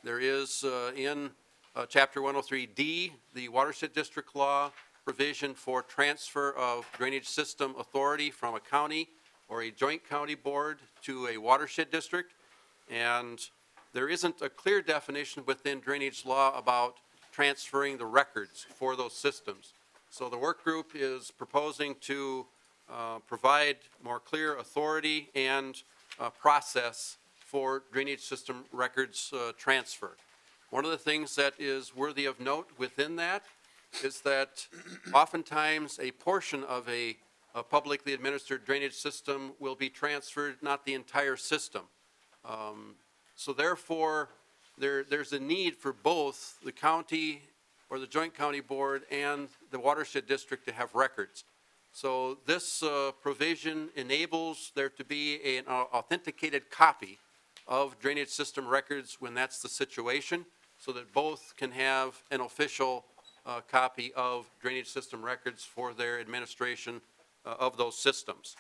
There is in Chapter 103D, the Watershed District Law, provision for transfer of drainage system authority from a county or a joint county board to a watershed district. And there isn't a clear definition within drainage law about transferring the records for those systems. So the work group is proposing to provide more clear authority and process for drainage system records transfer. One of the things that is worthy of note within that is that oftentimes a portion of a publicly administered drainage system will be transferred, not the entire system. So therefore, there's a need for both the county or the joint county board and the watershed district to have records. So this provision enables there to be an authenticated copy of drainage system records when that's the situation, so that both can have an official copy of drainage system records for their administration of those systems.